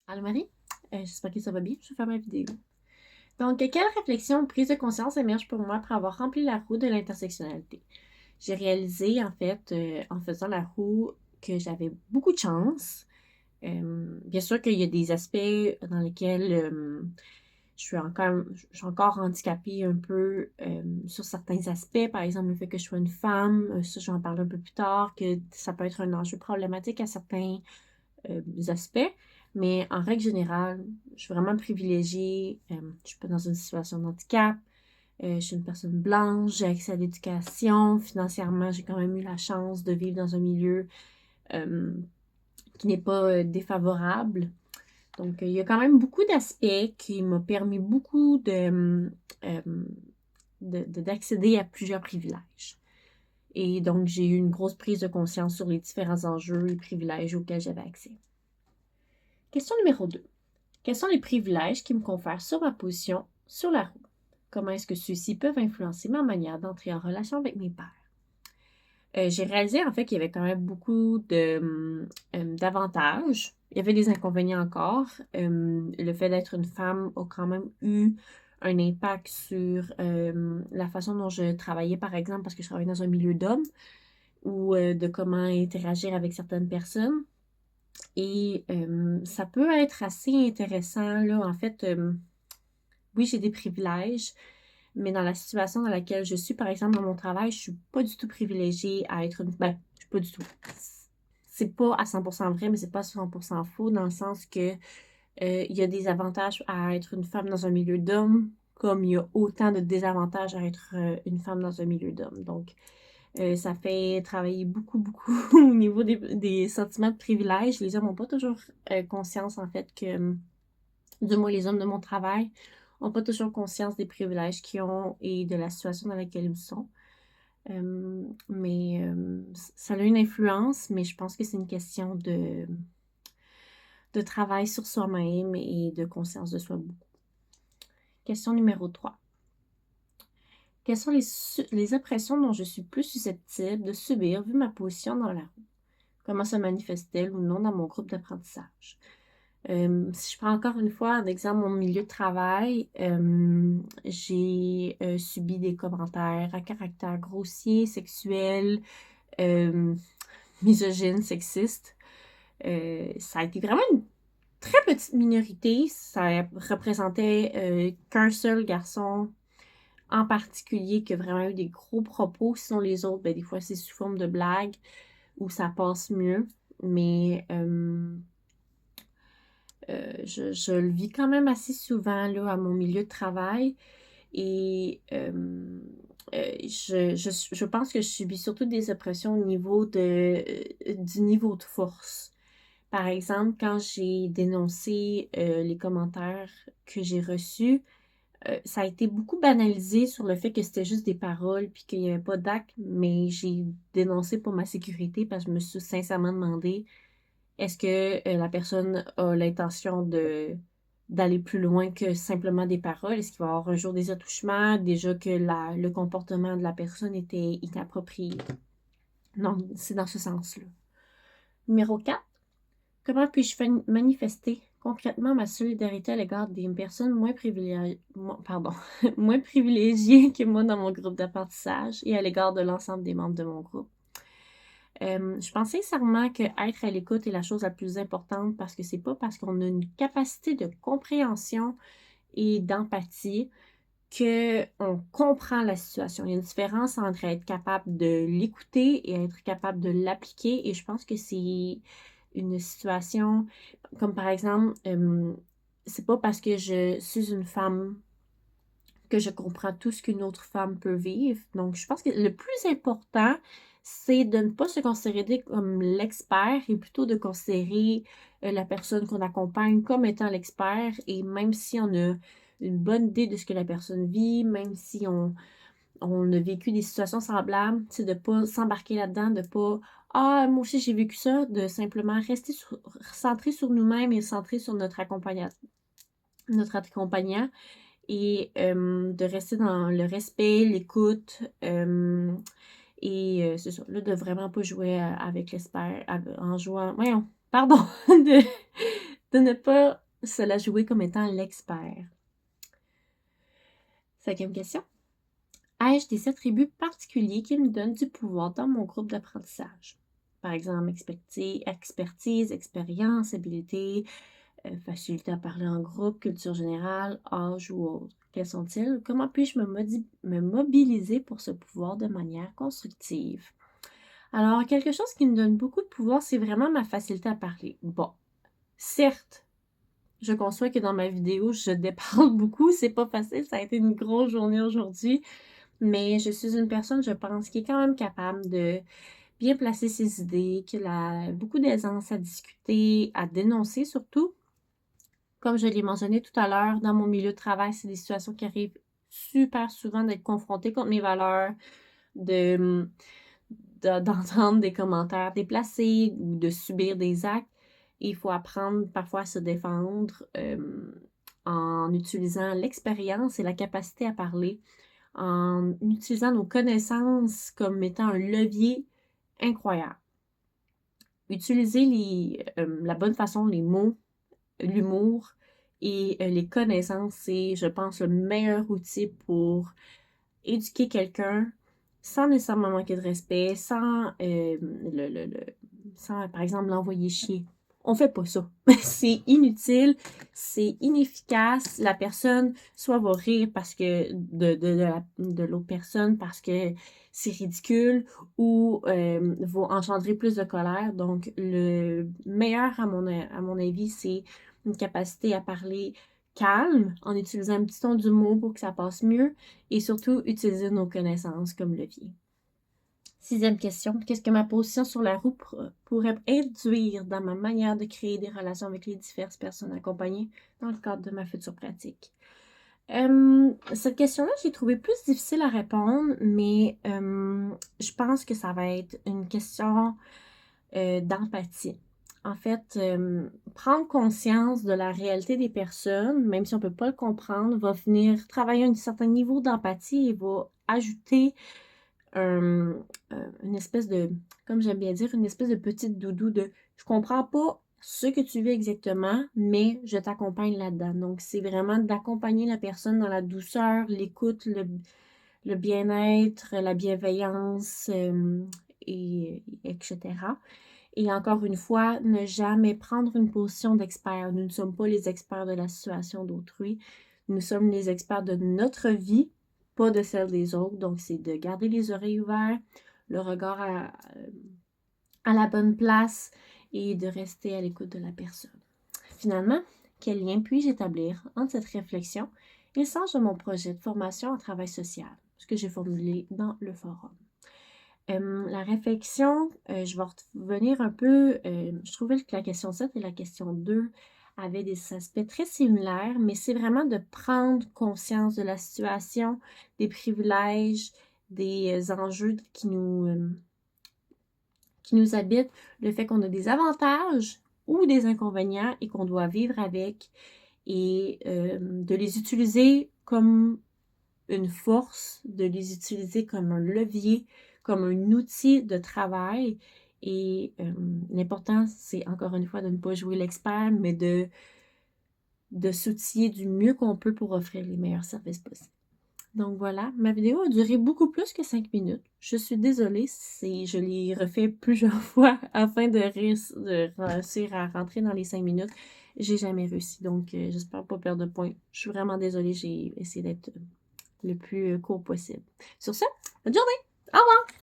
Allô Marie, j'espère que ça va bien, je vais faire ma vidéo. Donc, quelle réflexion ou prise de conscience émerge pour moi après avoir rempli la roue de l'intersectionnalité? J'ai réalisé, en fait, en faisant la roue, que j'avais beaucoup de chance. Bien sûr qu'il y a des aspects dans lesquels je suis encore handicapée un peu sur certains aspects. Par exemple, le fait que je sois une femme, ça, je vais en parler un peu plus tard, que ça peut être un enjeu problématique à certains aspects. Mais en règle générale, je suis vraiment privilégiée. Je ne suis pas dans une situation de handicap. Je suis une personne blanche. J'ai accès à l'éducation. Financièrement, j'ai quand même eu la chance de vivre dans un milieu euh, qui n'est pas défavorable. Donc, il y a quand même beaucoup d'aspects qui m'ont permis beaucoup euh, d'accéder à plusieurs privilèges. Et donc, j'ai eu une grosse prise de conscience sur les différents enjeux et privilèges auxquels j'avais accès. Question numéro 2. Quels sont les privilèges qui me confèrent sur ma position sur la roue? Comment est-ce que ceux-ci peuvent influencer ma manière d'entrer en relation avec mes pairs? J'ai réalisé en fait qu'il y avait quand même beaucoup d'avantages. Il y avait des inconvénients encore. Le fait d'être une femme a quand même eu un impact sur la façon dont je travaillais, par exemple, parce que je travaillais dans un milieu d'hommes, ou de comment interagir avec certaines personnes. Et ça peut être assez intéressant, là. En fait, oui, j'ai des privilèges, mais dans la situation dans laquelle je suis, par exemple, dans mon travail, je suis pas du tout privilégiée à être une... Ben, je suis pas du tout. C'est pas à 100% vrai, mais c'est pas à 100% faux, dans le sens que il y a des avantages à être une femme dans un milieu d'hommes, comme il y a autant de désavantages à être une femme dans un milieu d'hommes. Donc, ça fait travailler beaucoup, beaucoup au niveau des sentiments de privilège. Les hommes n'ont pas toujours conscience, en fait, que, du moins les hommes de mon travail, n'ont pas toujours conscience des privilèges qu'ils ont et de la situation dans laquelle ils sont. Mais ça a une influence, mais je pense que c'est une question de travail sur soi-même et de conscience de soi beaucoup. Question numéro 3. Quelles sont les impressions dont je suis plus susceptible de subir vu ma position dans la roue? Comment se manifeste-t-elle ou non dans mon groupe d'apprentissage? Si je prends encore une fois un exemple, mon milieu de travail, j'ai subi des commentaires à caractère grossier, sexuel, euh, misogyne, sexiste. Ça a été vraiment une très petite minorité. Ça représentait qu'un seul garçon en particulier qui a vraiment eu des gros propos. Sinon, les autres, ben, des fois, c'est sous forme de blague où ça passe mieux. Mais je le vis quand même assez souvent là, à mon milieu de travail. Et je pense que je subis surtout des oppressions au niveau du niveau de force. Par exemple, quand j'ai dénoncé les commentaires que j'ai reçus, ça a été beaucoup banalisé sur le fait que c'était juste des paroles puis qu'il n'y avait pas d'acte, mais j'ai dénoncé pour ma sécurité parce que je me suis sincèrement demandé est-ce que la personne a l'intention d'aller plus loin que simplement des paroles? Est-ce qu'il va y avoir un jour des attouchements, déjà que le comportement de la personne était inapproprié? Non, c'est dans ce sens-là. Numéro 4. Comment puis-je manifester concrètement ma solidarité à l'égard des personnes moins privilégiées que moi dans mon groupe d'apprentissage et à l'égard de l'ensemble des membres de mon groupe? Je pense sincèrement que être à l'écoute est la chose la plus importante parce que c'est pas parce qu'on a une capacité de compréhension et d'empathie qu'on comprend la situation. Il y a une différence entre être capable de l'écouter et être capable de l'appliquer. Et je pense que c'est une situation comme par exemple, c'est pas parce que je suis une femme que je comprends tout ce qu'une autre femme peut vivre. Donc, je pense que le plus important, c'est de ne pas se considérer comme l'expert et plutôt de considérer la personne qu'on accompagne comme étant l'expert. Et même si on a une bonne idée de ce que la personne vit, même si on a vécu des situations semblables, c'est de ne pas s'embarquer là-dedans, de pas ah, moi aussi j'ai vécu ça, de simplement rester centré sur nous-mêmes et centré sur notre accompagnant et de rester dans le respect, l'écoute et c'est ça, là, de vraiment pas jouer avec l'espère en jouant, voyons, pardon, de ne pas se la jouer comme étant l'expert. 5e question. Ai-je des attributs particuliers qui me donnent du pouvoir dans mon groupe d'apprentissage? Par exemple, expertise, expérience, habileté, facilité à parler en groupe, culture générale, âge ou autre. Quels sont-ils? Comment puis-je me mobiliser pour ce pouvoir de manière constructive? Alors, quelque chose qui me donne beaucoup de pouvoir, c'est vraiment ma facilité à parler. Bon, certes, je conçois que dans ma vidéo, je déparle beaucoup, c'est pas facile, ça a été une grosse journée aujourd'hui, mais je suis une personne, je pense, qui est quand même capable de bien placer ses idées, qui a beaucoup d'aisance à discuter, à dénoncer surtout. Comme je l'ai mentionné tout à l'heure, dans mon milieu de travail, c'est des situations qui arrivent super souvent d'être confrontée contre mes valeurs, de d'entendre des commentaires déplacés ou de subir des actes. Et il faut apprendre parfois à se défendre en utilisant l'expérience et la capacité à parler, en utilisant nos connaissances comme étant un levier incroyable. Utiliser la bonne façon, les mots, l'humour et les connaissances, c'est, je pense, le meilleur outil pour éduquer quelqu'un sans nécessairement manquer de respect, sans par exemple, l'envoyer chier. On fait pas ça. C'est inutile, c'est inefficace. La personne soit va rire parce que de l'autre personne parce que c'est ridicule ou va engendrer plus de colère. Donc, le meilleur, à mon avis, c'est une capacité à parler calme, en utilisant un petit ton d'humour pour que ça passe mieux, et surtout utiliser nos connaissances comme levier. 6e question. Qu'est-ce que ma position sur la roue pourrait induire dans ma manière de créer des relations avec les diverses personnes accompagnées dans le cadre de ma future pratique? Cette question-là, j'ai trouvé plus difficile à répondre, mais je pense que ça va être une question d'empathie. En fait, prendre conscience de la réalité des personnes, même si on ne peut pas le comprendre, va venir travailler un certain niveau d'empathie et va ajouter une espèce de, comme j'aime bien dire, une espèce de petite doudou de je comprends pas ce que tu vis exactement, mais je t'accompagne là-dedans. Donc, c'est vraiment d'accompagner la personne dans la douceur, l'écoute, le bien-être, la bienveillance, etc. Et encore une fois, ne jamais prendre une position d'expert. Nous ne sommes pas les experts de la situation d'autrui. Nous sommes les experts de notre vie, pas de celle des autres. Donc, c'est de garder les oreilles ouvertes, le regard à la bonne place et de rester à l'écoute de la personne. Finalement, quel lien puis-je établir entre cette réflexion et le sens de mon projet de formation en travail social, ce que j'ai formulé dans le forum? La réflexion, je vais revenir un peu, je trouvais que la question 7 et la question 2 avaient des aspects très similaires, mais c'est vraiment de prendre conscience de la situation, des privilèges, des enjeux qui nous habitent, le fait qu'on a des avantages ou des inconvénients et qu'on doit vivre avec et de les utiliser comme une force, de les utiliser comme un levier, comme un outil de travail. Et l'important, c'est encore une fois de ne pas jouer l'expert, mais de s'outiller du mieux qu'on peut pour offrir les meilleurs services possibles. Donc voilà, ma vidéo a duré beaucoup plus que 5 minutes. Je suis désolée si je l'ai refait plusieurs fois afin de réussir à rentrer dans les 5 minutes. J'ai jamais réussi, donc j'espère pas perdre de points. Je suis vraiment désolée, j'ai essayé d'être le plus court possible. Sur ce, bonne journée! Au revoir!